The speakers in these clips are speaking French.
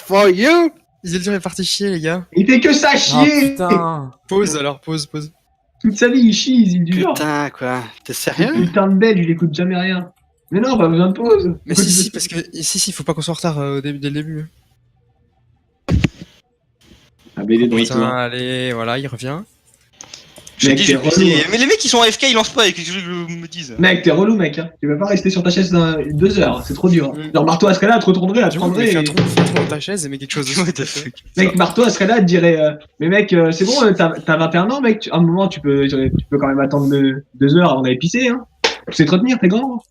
for you. Isildur est parti chier, les gars. Il fait que ça Ah chier. putain. Pause alors, pause. Toute sa vie, il chie, Isildur. Putain, quoi. T'es Ce sérieux? putain de belge, il écoute jamais rien. Mais non, pas besoin de pause. Mais si, parce que si, faut pas qu'on soit en retard dès le début. Ah, BD de Putain, retour. allez, voilà, il revient. Mec, t'es relou. Mais les mecs ils sont AFK, ils lancent pas, et qu'est-ce que je me dise? Mec, t'es relou, mec. Hein. Tu vas pas rester sur ta chaise 2 heures, c'est trop dur. Mm. Genre, Marteau, elle serait là, elle te retournerait, elle te J'avoue, mais prendrait. fais un et- trou dans ta chaise et mets quelque chose dessus. What the fuck? Mec, Marteau, elle serait là, elle te dirait Mais mec, c'est bon, t'as 21 ans, mec. À un moment, tu peux quand même attendre 2 heures avant d'aller pisser. Hein. Tu sais te retenir, t'es grand.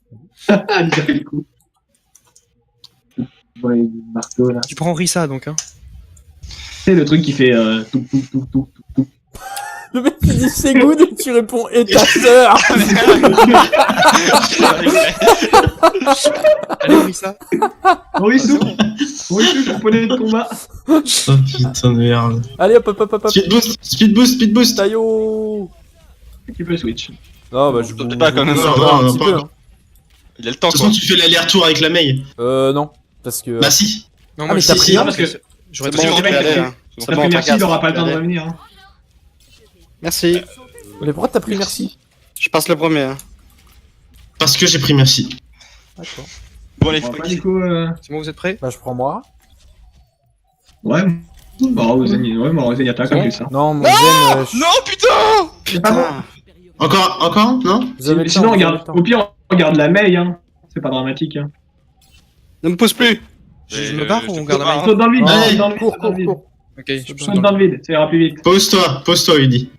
Ah, il a fait le coup. Ouais, Marteau, là. Tu prends Rissa donc, hein. C'est le truc qui fait tout. Le mec il dit c'est good et tu réponds et ta sœur. Allez, Rissa. Rissou, comprenez de combat. Oh putain de merde. Allez hop hop hop hop hop. Speed boost. Taillot. Tu peux switch. Non bah je Peut-être pas quand même. Non, un non, petit pas peu. encore. Il a le De temps toute quoi. façon, tu fais l'aller-retour avec la May. Non parce que. Bah si. Non, Ah, mais t'as si, pris si, un parce que j'aurais c'est pas bon, dû on peut mec, y aller, c'est- hein. T'as pris merci, il aura pas le temps de revenir. Hein. Merci. Mais pourquoi t'as pris merci? Je passe le premier. Hein. Parce que j'ai pris merci. D'accord. Bon, allez, On faut va pas pas, qu'il- du coup, C'est bon, vous êtes prêts? Bah je prends moi. Ouais. Bon, Zen attaque C'est en bon plus. Hein. Non mon zen. Non, putain! C'est pas bon. Putain. Encore non? Vous avez le Sinon, temps, vous avez regarde, le temps. au pire, on regarde la May. Hein. C'est pas dramatique. Hein. Ne me pousse plus. Je me barre ou on garde la main? Saute dans le vide, Allez, saute dans le vide, Cours saute dans le vide. cours. Ok, je Saute peux Saute dans le vide, ça ira plus vite. Pose-toi, il dit.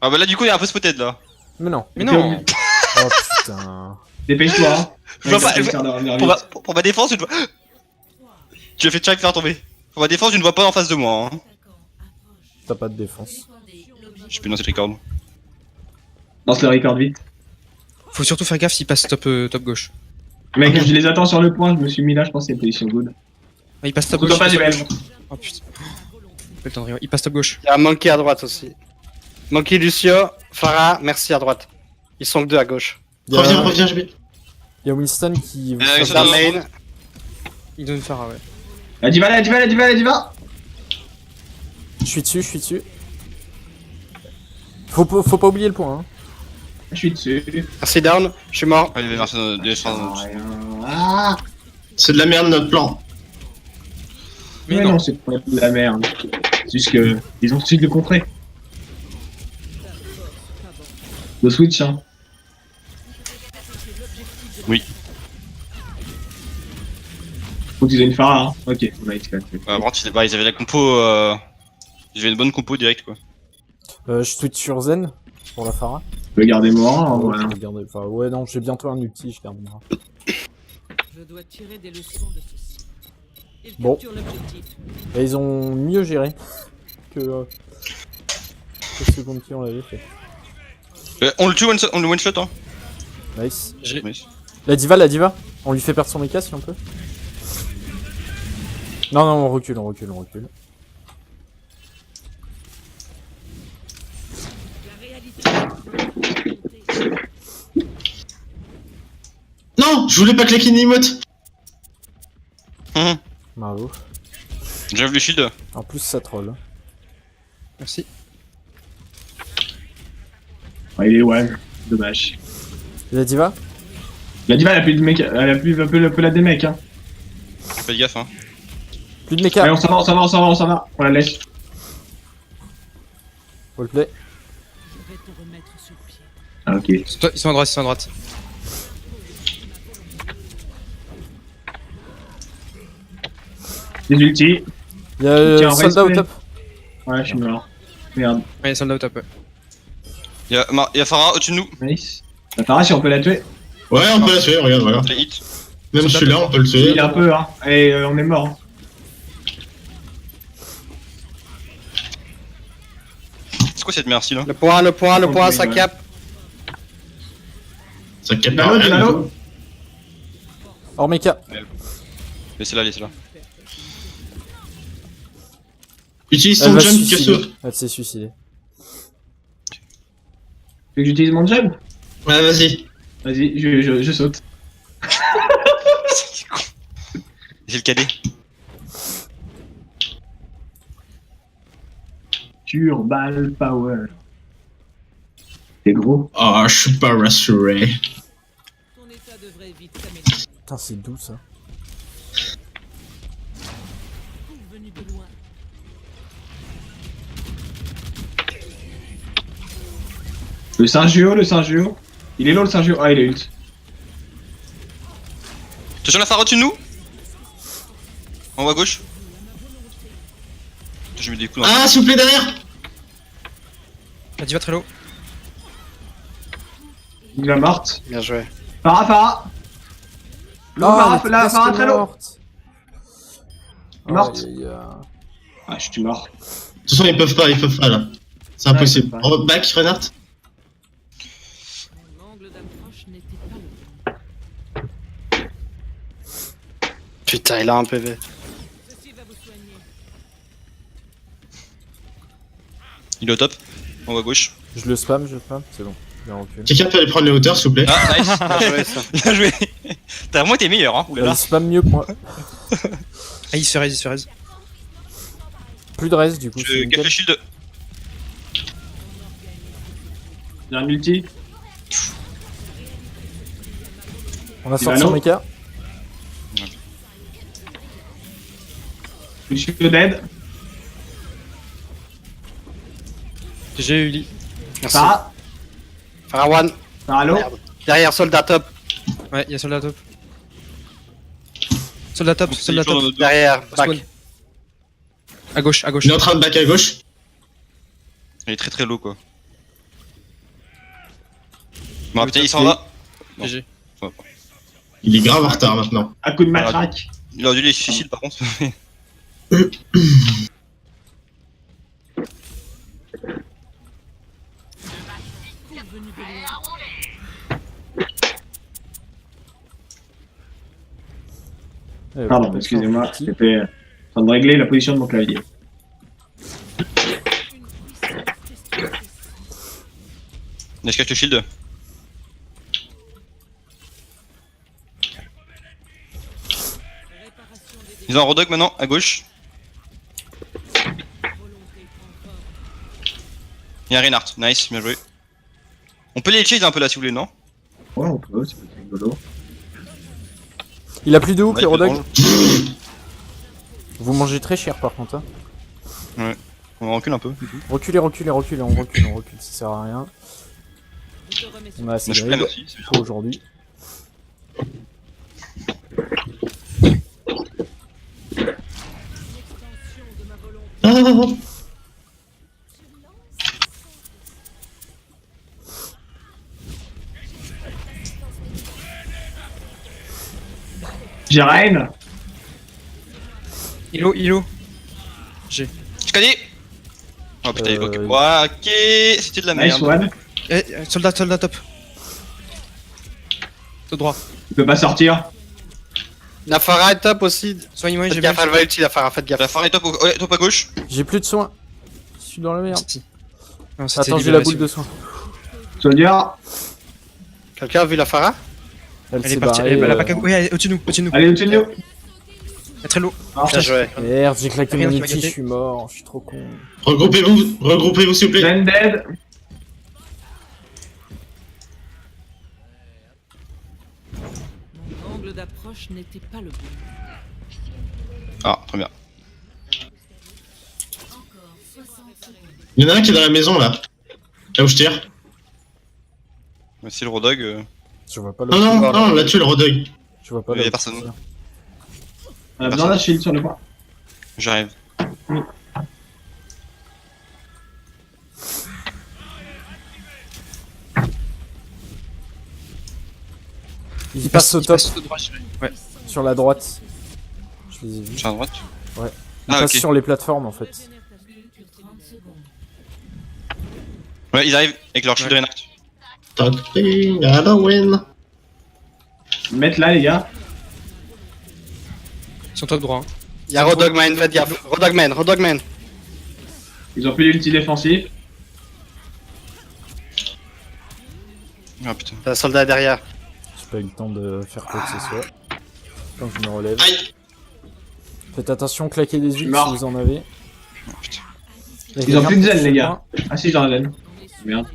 Ah bah là, du coup, il y a un peu spotted là. Mais non. Mais non! Oh putain. Dépêche-toi. Hein. Je vois pas- Ça sert de revenir Pour vite. ma défense, je ne vois. Tu l'as fait direct faire tomber. Pour ma défense, je ne vois pas en face de moi. Hein. T'as pas de défense. Je peux lancer les cordes. Lance le record vite. Faut surtout faire gaffe s'il passe top gauche. Mec, je les attends sur le point, je me suis mis là, je pense que c'est une position good. Ah, il passe top Tout gauche. en pas des belges. Oh putain. Pas le temps de rien. Il passe top gauche. Il y a un Monkey à droite aussi. Monkey, Lucio, Farah, merci à droite. Ils sont que 2 à gauche. Reviens, je vais. Il y a Winston qui. Winston, La non. main. Il donne Farah, ouais. La diva, la diva, la diva, la diva. Je suis dessus. Faut pas oublier le point. Hein. Je suis dessus. Merci down, je suis mort. Ah, il avait marché dans des Ah, C'est de la merde notre plan. mais non, c'est pas de la merde. C'est juste que ils ont su de le contrer. Le switch, hein. Oui. Faut qu'ils aient une Farah, hein. Ok, on a XP. Par contre, ils avaient la compo. Ils avaient une bonne compo direct quoi. Je switch sur Zen pour la Farah. Je peux garder Morin, hein, Ouais, voilà. je vais garder- enfin, ouais non j'ai bientôt un ulti, je garde moi. Je dois tirer des leçons de ceci. Ils Bon. capturent l'objectif. Et ils ont mieux géré que le second qui on l'avait fait. On le tue on le one shot hein. Nice. Nice. La diva, on lui fait perdre son mecha si on peut. Non, on recule. Non, je voulais pas claquer une emote. Bravo. J'avais le shield. En plus ça troll. Merci. Ouais, il est one. Dommage. La diva? La diva, elle a plus de mec, elle a plus un peu la des mecs, hein. Faites gaffe hein. Plus de mecha. Allez, on s'en va. On la laisse. Roleplay. Je vais te remettre sur pied. Ah, ok. Ils sont à droite, Les ultis. Il y a Tiens, soldat au respect. top. Ouais, je suis mort. Merde. Ouais, soldat au top, ouais. Y'a Farah au-dessus de nous. Nice. La Farah, si on peut la tuer. Ouais, on peut la tuer, regarde, voilà. Les hits. Même celui-là, on peut le Il tuer. est un peu, hein. Et on est mort. Hein. C'est quoi cette merci là? Le point, ça Ouais. cap. Ça capte Nalo, rien. Nalo. Hors mecha. Laissez-la. Utilise Elle ton va jump, se suicider. Casso. Elle s'est suicidée. Tu veux que j'utilise mon jump? Ouais, vas-y. Vas-y, je saute. C'est con. J'ai le cadet. Turbal Power. C'est gros. Oh, je suis pas rassuré. Ton état devrait vite s'améliorer. Putain, c'est doux ça. Venu de loin. Le Saint-Géo, le Saint-Géo. Il est low le Saint-Géo. Ah, il est ult. Attention la phare au-dessus de nous. En haut à gauche. J'ai mis des coups dans Ah, s'il vous plaît, derrière. La diva très low. Il est morte. Bien joué. Farah, Farah. Low, Farah, elle est la presque Farah très low. morte. Morte. Aïe, aïe, aïe. Ah, je suis mort. De toute façon, ils peuvent pas là. C'est Ouais, impossible. ils peuvent pas. Oh, back, Renard. Mon angle d'approche n'était pas le bon. Putain, il a un PV. Ceci va vous soigner. Il est au top. En haut à gauche. Je le spam, c'est bon. Il recule. Quelqu'un peut aller prendre les hauteurs, s'il vous plaît. Ah, nice. Bien joué ça. Bien joué. T'as vraiment été meilleur, hein. Il Oulala. spam mieux que moi. Ah, il se fait raise, il se fait raise. Plus de reste du coup. Je c'est nickel. café shield. Il y a un multi. On a Il sorti va son low. mecha. Je suis dead. J'ai Uli. Merci. Farah. Farah one. Farah low. Merde. Derrière, soldat top. Ouais, il y a soldat top. Soldat top, soldat Toujours dans top. notre dos. Derrière, Spawn. back. À gauche, à gauche. Il est en train de back à gauche. Il est très très low quoi. Bon putain il s'en va. Non. GG. Il est grave en retard maintenant. Un coup de matraque. Il aurait dû les suicides par contre. Venu de loin. Pardon, excusez-moi. J'étais en train de régler la position de mon clavier. Je cache le shield. Ils ont un Rodog maintenant à gauche. Il y a un Reinhardt, nice, bien joué. On peut les chase un peu là si vous voulez, non? Ouais, on peut, c'est rigolo. Il a plus de hook, Ouais, les il peut Rodog. Vous mangez très cher par contre. Hein. On recule un peu. Reculez, on recule, ça sert à rien. Je te remets sur On a assez Moi je de suis plein raids aussi. c'est pour aujourd'hui. l'extension de ma volonté. Ah, J'ai Reine. Ilo, Ilo. Je connais. Oh putain, ok. Euh, Ouais, ok, c'était de la Nice merde. one. Eh, soldat top. Tout droit. Il peut pas sortir. La Farah est top aussi. Soigne-moi, j'ai Faites gaffe, elle va ulti la Farah, faites gaffe. La phare est top, ouais, top à gauche. J'ai plus de soins. Je suis dans la merde. Non, c'était Attends, j'ai la libéré, boule c'est de bon. soins. Soldier. Quelqu'un a vu la Farah? Elle Elle s'est est partie, barrée. elle a pas qu'à- Oui, elle est au-dessus de nous, Allez, au-dessus de nous. Elle est très low. Ah, Bien joué. Merde, j'ai claqué Rien mon qui m'a ulti, je gâté. suis mort, je suis trop con. regroupez-vous s'il vous plaît. Jen dead. Mon angle d'approche n'était pas le bon. Ah, très bien. Il y en a un qui est dans la maison là. Là où je tire. C'est le Rodog. Je vois pas le. Non, non, non, on l'a tué le Rodog. Je vois pas Il y a le. personne. On a besoin d'un shield sur le point. J'arrive. Ils passent au top, Tout droit, je dirais. Ouais. sur la droite. Je les ai vus. Je suis à droite. Ils Ah, passent ok. sur les plateformes en fait. Régénère ta structure 30 secondes. Ouais, ils arrivent avec leur shield Ouais. Reinhardt. Talking Halloween. Mettre là, les gars. Ils sont top droit. Hein. Y'a Rodogman, faites gaffe. Rodogman. Ils ont plus l'ulti défensif. Ah putain. T'as un soldat derrière. J'ai pas eu le temps de faire quoi que ce soit. Quand je me relève. Aïe. Faites attention, claquez des ults si Mort. vous en avez. Oh, putain. Ils ont plus de zen, les gars. Ah si, j'en ai zen. Merde.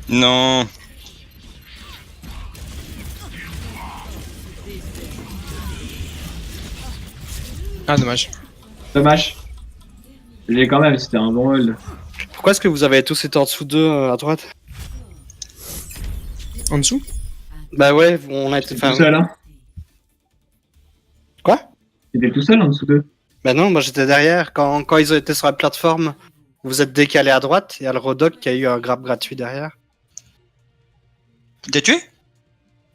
Non. Ah, dommage. Dommage. Je l'ai quand même, c'était un bon hold. Pourquoi est-ce que vous avez tous été en dessous d'eux à droite? En dessous? Bah ouais, on a été... T'es tout seul, hein. Quoi? T'étais tout seul en dessous d'eux. Bah non, moi j'étais derrière. Quand ils ont été sur la plateforme, vous êtes décalé à droite. Il y a le Rodok qui a eu un grab gratuit derrière. T'as tué?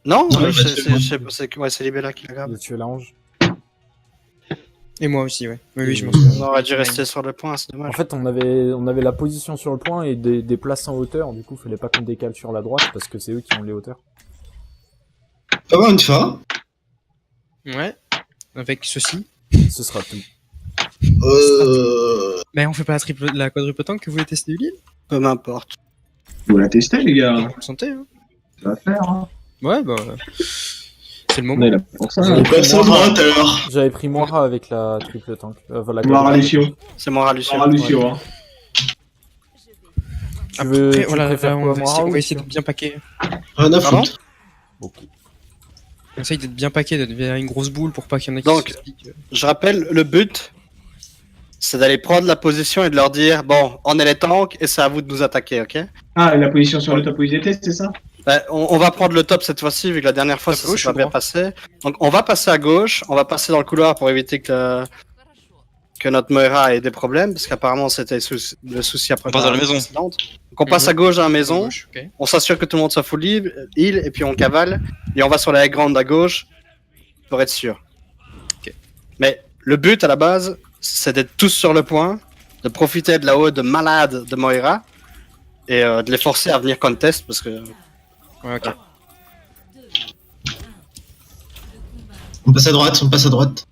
Non, Non, ouais, il va tuer moi. c'est Libella qui l'a grab. Il a tué l'ange. Et moi aussi, ouais. Oui, oui, je m'en souviens. On aurait dû rester sur le point, c'est En dommage. fait, on avait la position sur le point et des places en hauteur. Du coup, fallait pas qu'on décale sur la droite parce que c'est eux qui ont les hauteurs. Pas voir une fois. Ouais. Avec ceci. Ce sera tout. Mais on fait pas la quadruple tank que vous voulez tester, Ulil? Peu m'importe. Vous la testez, les gars. Vous le sentez, hein? Ça va faire, hein. Ouais, bah. C'est le On moment. est là pour ça. On passe à droite alors. J'avais pris Moira avec la triple tank. Voilà, Mara Lucio. C'est Moira Lucio. Mara Lucio, hein. Tu veux, Après, tu voilà, préfères on quoi, va Moira essayer, on ou va essayer Lucio d'être bien paqué. Rien à Pardon foutre. Ok. On essaye d'être bien paqué, d'être une grosse boule pour pas qu'il y en ait qui Donc, se piquent. Je rappelle, le but, c'est d'aller prendre la position et de leur dire, bon, on est les tanks et c'est à vous de nous attaquer, ok? Ah, la position sur le top où ils étaient, c'est ça? Bah, on va prendre le top cette fois-ci, vu que la dernière fois À ça gauche s'est ou pas bien droit? passé. Donc on va passer à gauche, on va passer dans le couloir pour éviter que notre Moira ait des problèmes, parce qu'apparemment c'était le souci après On passe dans la maison. précédente. Donc on passe à gauche dans la maison, Gauche, ok. on s'assure que tout le monde soit full heal, et puis on cavale, et on va sur la grande à gauche, pour être sûr. Ok. Mais le but à la base, c'est d'être tous sur le point, de profiter de la haut de malade de Moira, et de les forcer à venir contest, parce que... Ouais, ok. On passe à droite, on passe à droite.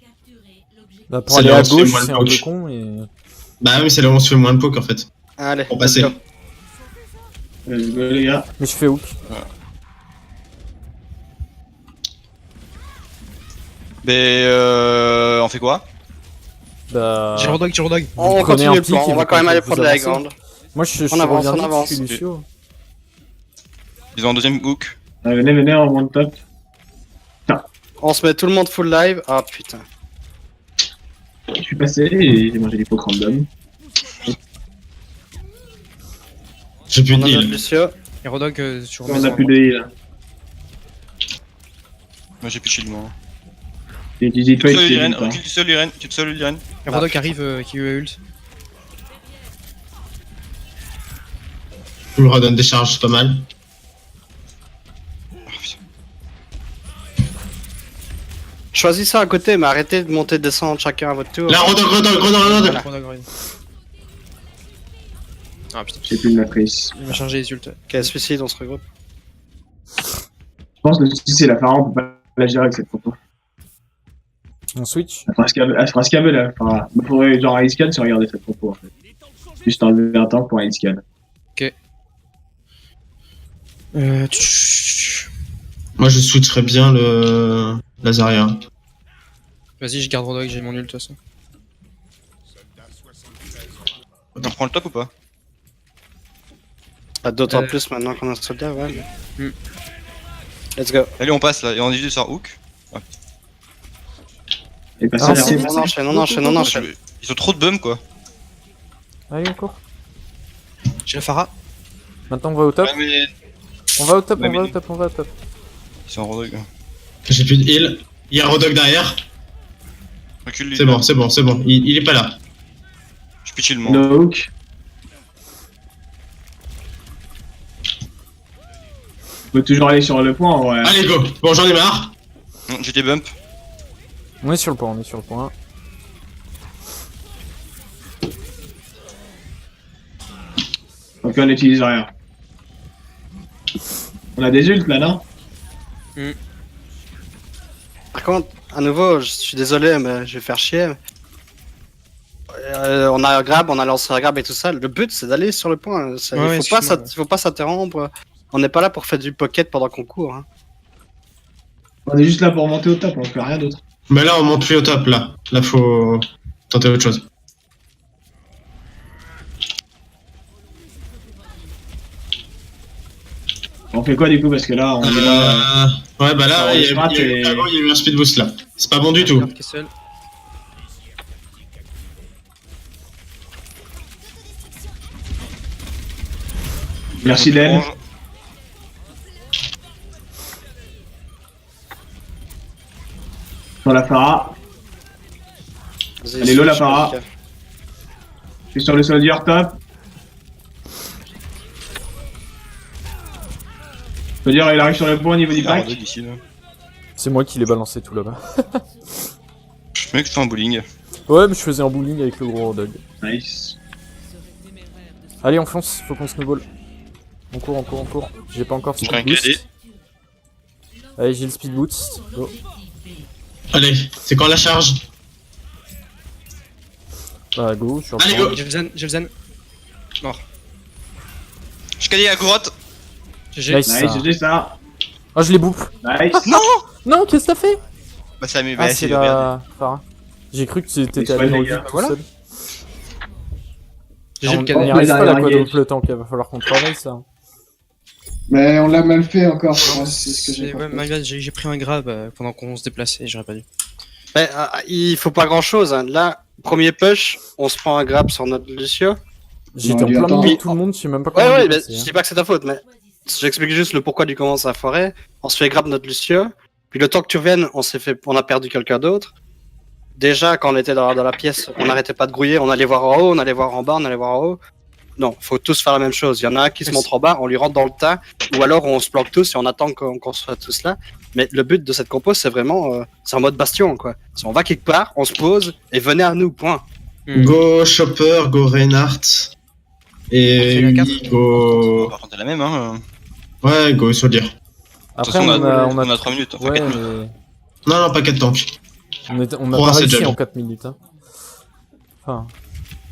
Bah, pour C'est aller là où à on se fait gauche, moins le c'est un poke. peu con et... Bah oui, c'est là où on se fait moins de poke en fait. Allez, Pour passer. let's go. Let's go, les gars. Mais je fais hook. Mais on fait quoi? Bah... J'ai le dog, j'ai le dog. On prenez un continue le pic plan, et on va vous quand même aller vous prendre la avancez. grande. Moi, je On avance, reviens on vite, avance. je suis Lucio. Ils ont un deuxième hook. Venez, on monte top. On se met tout le monde full live. Ah putain. Je suis passé et j'ai mangé des poks random. J'ai plus On de a notre heal. Lucio. Et Rodog sur On a plus de heal. Moi j'ai plus de shield moi. J'ai utilisé toi Recule et l'Iren, tu recule tout seul l'Iren, tu te seul l'Iren. Et Rodog arrive, qui ult. Je me redonne des charges, c'est pas mal. Choisis ça à côté, mais arrêtez de monter et de descendre chacun à votre tour. Là, redonne. Voilà. Rodog arrive. Ah putain, J'ai plus de matrice. il m'a chargé les ults. Ok, suicide, on se regroupe. Je pense que si c'est la pharaon, on peut pas la gérer avec cette propos. On switch. Elle fera ce qu'elle veut là. Enfin, il faudrait genre ice scan se regarder cette propos en fait. Juste enlever un tank pour un ice scan. Moi, je switcherais bien le Lazaria. Vas-y, je garde Rodog, j'ai mon ult de toute façon. On prend le top ou pas? Ah, d'autant Euh. plus maintenant qu'on a un soldat, ouais. Hmm. Let's go. Allez on passe là, et on évite de faire hook. Et passer Ah, à la c'est route. vite. On enchaîne, on enchaîne, on enchaîne. Ils ont trop de bums quoi. Allez, on court. J'ai la Pharah. Maintenant, on va au top. Ouais, mais On va au top, Ouais, on va mais- au top, on va au top. ils sont en Rodog. J'ai plus de heal. Il y a Rodog derrière. Recule lui. C'est bon, c'est bon, c'est bon. Il est pas là. Je pitch le moi. No hook. On peut toujours aller sur le point, ouais. Allez, go. Bon, j'en ai marre. Non, j'ai des bumps. On est sur le point, on est sur le point. Donc on n'utilise rien. On a des ults là, non? Par contre, à nouveau, je suis désolé, mais je vais faire chier. On a un grab, on a lancé un grab et tout ça. Le but, c'est d'aller sur le point. Ouais, Il ouais, faut pas s'interrompre. On n'est pas là pour faire du pocket pendant qu'on court. Hein. On est juste là pour monter au top, on fait rien d'autre. Mais là, on monte plus au top, là. Là, faut tenter autre chose. On fait quoi du coup? Parce que là, on est là. Ouais, bah là, Alors, il y les strats, a eu et- un speed boost là. C'est pas bon du tout. Regarde Kessel. Merci Len. Orange. Dans la Phara. Vas-y, Elle est low, la switch, para. Mika. Je suis sur le soldier top. Soldier, il arrive sur le point au niveau du Ah, pack. d'ici, là. C'est moi qui l'ai balancé tout là-bas. Je mec, je fais un bowling. Ouais, mais je faisais un bowling avec le gros dog. Nice. Allez, on fonce, faut qu'on snowball. On court, on court, on court. J'ai pas encore de J'ai un speed KD. boost. Allez, j'ai le speed boost. Oh. Allez, c'est quand la charge? Bah, go, je suis en Allez, train. go. J'ai le zen, j'ai le zen. Mort. Je cadais à grotte. GG. Nice. Nice, Ça. GG ça. Oh, je les bouffe. Nice. Non, qu'est-ce que t'as fait? Bah, ça m'est Ah, c'est la Phara. J'ai cru que t'étais Mais allé dans soigne, le les gars. vide tout Voilà. seul. GG on le on cadet. n'y arrive pas la derrière, quadruple tank, il va falloir qu'on travaille ça. Mais on l'a mal fait encore, Non, moi, c'est ce que j'ai ouais, compris. malgré, j'ai pris un grab pendant qu'on se déplaçait, j'aurais pas dû. Mais, il faut pas grand chose. Hein. Là, premier push, on se prend un grab sur notre Lucio. J'étais en lui, plein attends. milieu de tout le monde, je sais même pas Ouais, comment ouais, j'ai mais passé, je hein. dis pas que c'est ta faute, mais j'explique juste le pourquoi du comment ça a foiré. On se fait grab notre Lucio, puis le temps que tu reviennes, on a perdu quelqu'un d'autre. Déjà, quand on était dans la pièce, on n'arrêtait pas de grouiller, on allait voir en haut, on allait voir en bas, on allait voir en haut. Non, faut tous faire la même chose. Il y en a un qui se montre en bas, on lui rentre dans le tas, ou alors on se planque tous et on attend qu'on soit tous là. Mais le but de cette compo, c'est vraiment, c'est en mode bastion, quoi. Si on va quelque part, on se pose et venez à nous, point. Go Chopper, go Reinhardt. Et On fait la oui, go. Par contre, c'est la même, hein. Ouais, go Soldier. De toute Après, façon, on a 3 minutes. Enfin, Ouais, 4 minutes. mais Non, non, pas 4 tanks. on a Trois, pas c'est réussi déjà en bien. 4 minutes. Hein. Enfin,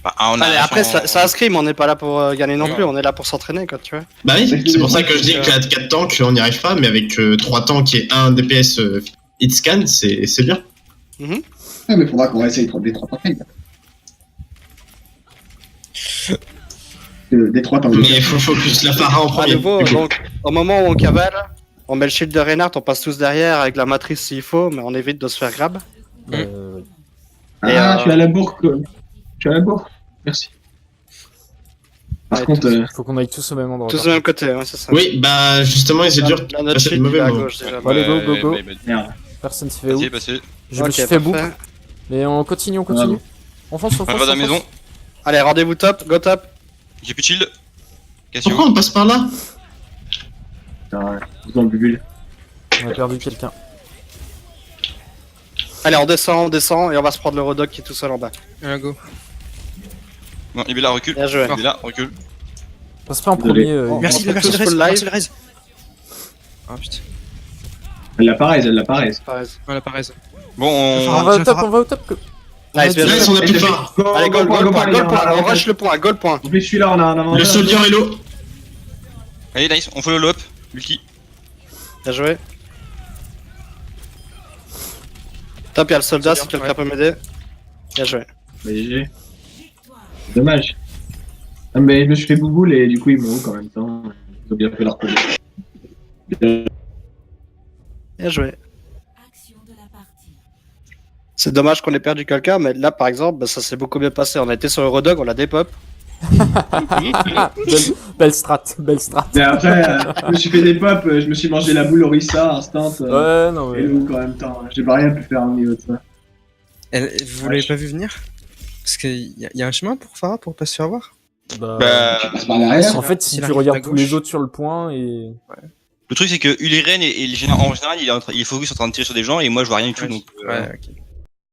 Bah, on a Allez, après, ça a scrim, on n'est pas là pour gagner non Ouais. plus, on est là pour s'entraîner, quoi, tu vois. Bah oui, c'est pour ça que je dis que 4 tanks, on n'y arrive pas, mais avec 3 tanks et 1 DPS hit scan, c'est bien. Ouais, mais faudra qu'on essaye des 3 pareils. Des 3 par Mais il faut focus la Phara en À premier. nouveau, du coup. donc, au moment où on cavale, on met le shield de Reinhardt, on passe tous derrière avec la matrice s'il faut, mais on évite de se faire grab. ouais. Ah, je suis à la bourre, quoi. Je suis à la bourre. Merci. Par Ouais, contre, Faut qu'on aille tous au même endroit. Tous du même côté, ouais, c'est ça. Oui, bah justement, c'est dur. Là, notre c'est shield, mauvais il est à moment. gauche déjà. Allez, go, go, go. merde. Personne se fait où. Passez, passez. Je me Ok, suis fait parfait. bouffe. Mais on continue, on continue. On fonce, on On fonce. va dans la on maison. fonce. Allez, rendez-vous top, go top. J'ai plus de shield. Cassio. Pourquoi on passe par là? Putain, dans le bubule. On a perdu quelqu'un. Allez, on descend et on va se prendre le Rodog qui est tout seul en bas. Allez, go. Non, il est là, recule. Bien joué. Il est là, recule. Passe pas en Désolé. premier. Oh, Merci, fait merci tous le full raise, live. merci le raise. Ah putain, Elle l'apparaît, elle l'apparaît. Pareil. voilà, pas raise. Bon, On on. va au je top, vais on va au top. Nice, bien Nice, joué. on a plus fort. Allez, goal point, goal point, on rush le point, goal point. En plus, celui-là, on a un avantage. Le Soldier est low. Allez, nice, on follow up. Multi. Bien joué. Top, y'a le soldat si Soldier, quelqu'un peut m'aider. Bien joué. Mais GG. Dommage. Ah, mais je me suis fait bouboule et du coup, ils m'ont hook en même temps. Ils ont bien fait leur projet. Bien joué. C'est dommage qu'on ait perdu quelqu'un, mais là par exemple, bah, ça s'est beaucoup bien passé. On a été sur le Rodog, on l'a dépop. Belle strat, belle strat. Mais après, je me suis fait des pop, je me suis mangé la boule Orisa, instant. Ouais, non, Et mais. le hook en même temps. J'ai pas rien pu faire au niveau de ça. Vous l'avez pas vu venir? Parce qu'il y a un chemin pour Phara pour pas se faire voir? Bah. Tu passes par derrière. En fait, si Il tu arrive regardes à tous les gauche. autres sur le point et. Le truc, c'est que Uliren en général, il est focus en train de tirer sur des gens et moi, je vois rien du tout. Ouais. Donc, Ouais, ok.